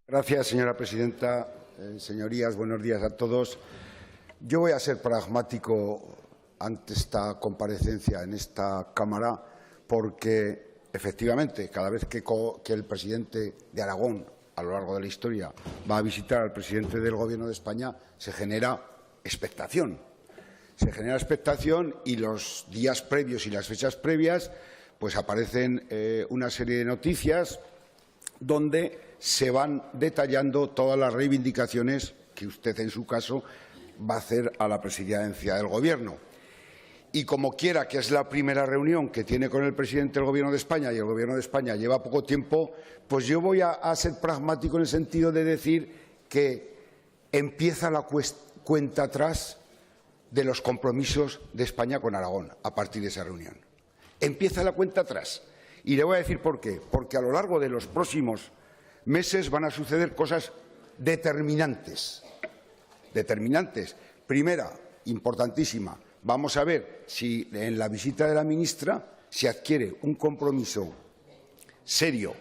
Gracias, señora presidenta. Señorías, buenos días a todos. Yo voy a ser pragmático ante esta comparecencia en esta Cámara porque, efectivamente, cada vez que el presidente de Aragón, a lo largo de la historia, va a visitar al presidente del Gobierno de España, se genera expectación. Se genera expectación y los días previos y las fechas previas pues aparecen una serie de noticias donde se van detallando todas las reivindicaciones que usted, en su caso, va a hacer a la presidencia del Gobierno. Y como quiera que es la primera reunión que tiene con el presidente del Gobierno de España y el Gobierno de España lleva poco tiempo, pues yo voy a ser pragmático en el sentido de decir que empieza la cuenta atrás de los compromisos de España con Aragón a partir de esa reunión. Empieza la cuenta atrás. Y le voy a decir por qué. Porque a lo largo de los próximos meses van a suceder cosas determinantes. Determinantes. Primera, importantísima, vamos a ver si en la visita de la ministra se adquiere un compromiso serio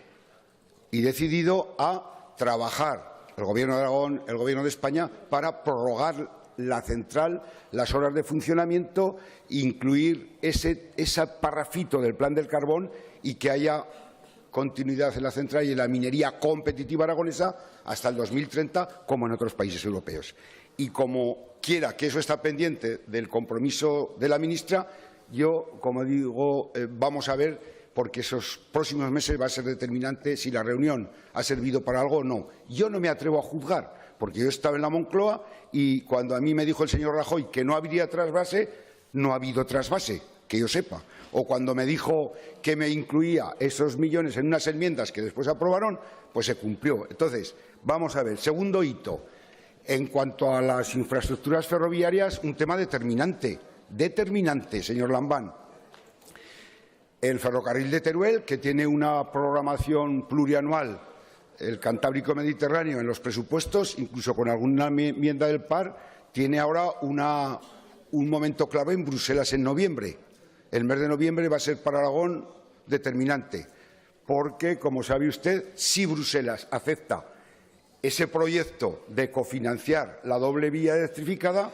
y decidido a trabajar el Gobierno de Aragón, el Gobierno de España, para prorrogar la central, las horas de funcionamiento, incluir ese parrafito del plan del carbón y que haya continuidad en la central y en la minería competitiva aragonesa hasta el 2030, como en otros países europeos. Y como quiera que eso está pendiente del compromiso de la ministra, yo, como digo, vamos a ver, porque esos próximos meses va a ser determinante si la reunión ha servido para algo o no. Yo no me atrevo a juzgar, porque yo estaba en la Moncloa y cuando a mí me dijo el señor Rajoy que no habría trasvase, no ha habido trasvase, que yo sepa. O cuando me dijo que me incluía esos millones en unas enmiendas que después aprobaron, pues se cumplió. Entonces, vamos a ver. Segundo hito. En cuanto a las infraestructuras ferroviarias, un tema determinante. Determinante, señor Lambán. El ferrocarril de Teruel, que tiene una programación plurianual, el Cantábrico Mediterráneo, en los presupuestos, incluso con alguna enmienda del PAR, tiene ahora un momento clave en Bruselas en noviembre. El mes de noviembre va a ser para Aragón determinante, porque, como sabe usted, si Bruselas acepta ese proyecto de cofinanciar la doble vía electrificada,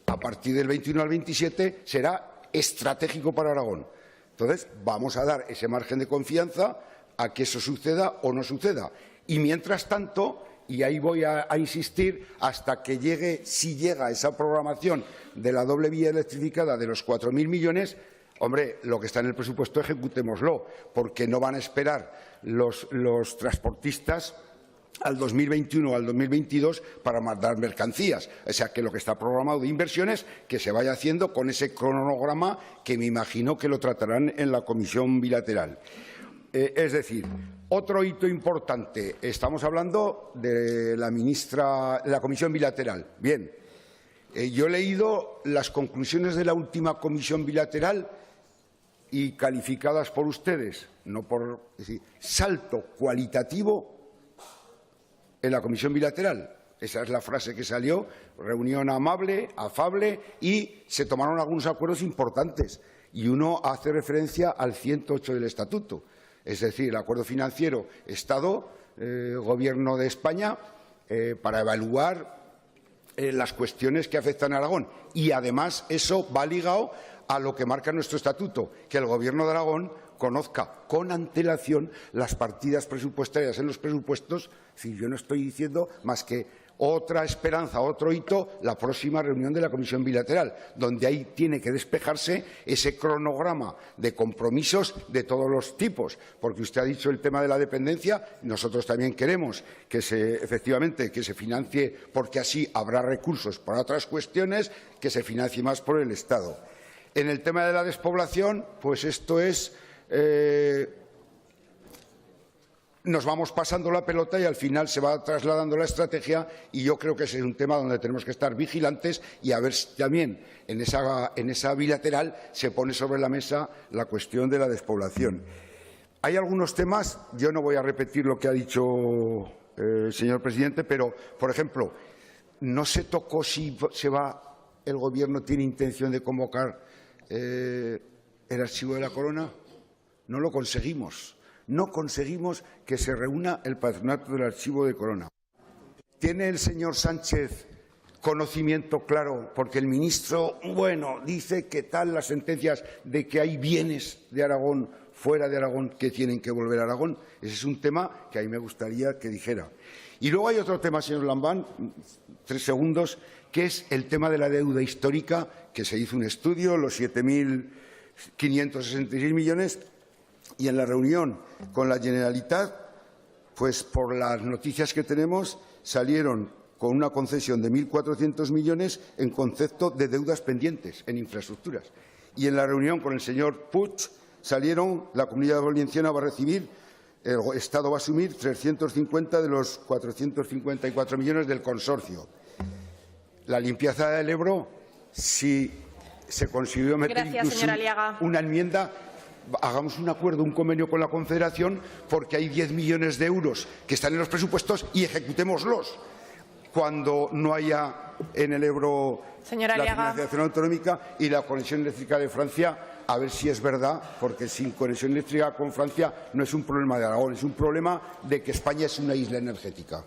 a partir del 21 al 27 será estratégico para Aragón. Entonces, vamos a dar ese margen de confianza a que eso suceda o no suceda. Y mientras tanto, y ahí voy a insistir, hasta que llegue, si llega esa programación de la doble vía electrificada de los 4.000 millones, hombre, lo que está en el presupuesto ejecutémoslo, porque no van a esperar los transportistas al 2021 o al 2022 para mandar mercancías. O sea, que lo que está programado de inversiones, que se vaya haciendo con ese cronograma que me imagino que lo tratarán en la comisión bilateral. Es decir, otro hito importante. Estamos hablando de la comisión bilateral. Bien, yo he leído las conclusiones de la última comisión bilateral y calificadas por ustedes, no por decir, salto cualitativo en la comisión bilateral. Esa es la frase que salió, reunión amable, afable, y se tomaron algunos acuerdos importantes. Y uno hace referencia al 108 del Estatuto, es decir, el acuerdo financiero Estado, Gobierno de España, para evaluar las cuestiones que afectan a Aragón. Y además eso va ligado a lo que marca nuestro Estatuto, que el Gobierno de Aragón conozca con antelación las partidas presupuestarias en los presupuestos. Si yo no estoy diciendo más que otra esperanza, otro hito, la próxima reunión de la comisión bilateral, donde ahí tiene que despejarse ese cronograma de compromisos de todos los tipos, porque usted ha dicho el tema de la dependencia, nosotros también queremos que efectivamente que se financie, porque así habrá recursos para otras cuestiones, que se financie más por el Estado. En el tema de la despoblación, pues esto es nos vamos pasando la pelota y al final se va trasladando la estrategia, y yo creo que ese es un tema donde tenemos que estar vigilantes y a ver si también en esa bilateral se pone sobre la mesa la cuestión de la despoblación. Hay algunos temas, yo no voy a repetir lo que ha dicho el señor presidente, pero, por ejemplo, no se tocó si el Gobierno tiene intención de convocar el Archivo de la Corona. No lo conseguimos. no conseguimos que se reúna el patronato del Archivo de Corona. ¿Tiene el señor Sánchez conocimiento claro? Porque el ministro, dice que tal las sentencias de que hay bienes de Aragón, fuera de Aragón, que tienen que volver a Aragón. Ese es un tema que a mí me gustaría que dijera. Y luego hay otro tema, señor Lambán, 3 segundos, que es el tema de la deuda histórica, que se hizo un estudio, los 7.566 millones, y en la reunión con la Generalitat, pues por las noticias que tenemos, salieron con una concesión de 1.400 millones en concepto de deudas pendientes en infraestructuras. Y en la reunión con el señor Puig salieron, la Comunidad Valenciana va a recibir, el Estado va a asumir 350 de los 454 millones del consorcio. La limpieza del Ebro, si se consiguió meter incluso una enmienda, hagamos un acuerdo, un convenio con la Confederación, porque hay 10 millones de euros que están en los presupuestos y ejecutémoslos cuando no haya en el Ebro la financiación autonómica y la conexión eléctrica de Francia, a ver si es verdad, porque sin conexión eléctrica con Francia no es un problema de Aragón, es un problema de que España es una isla energética.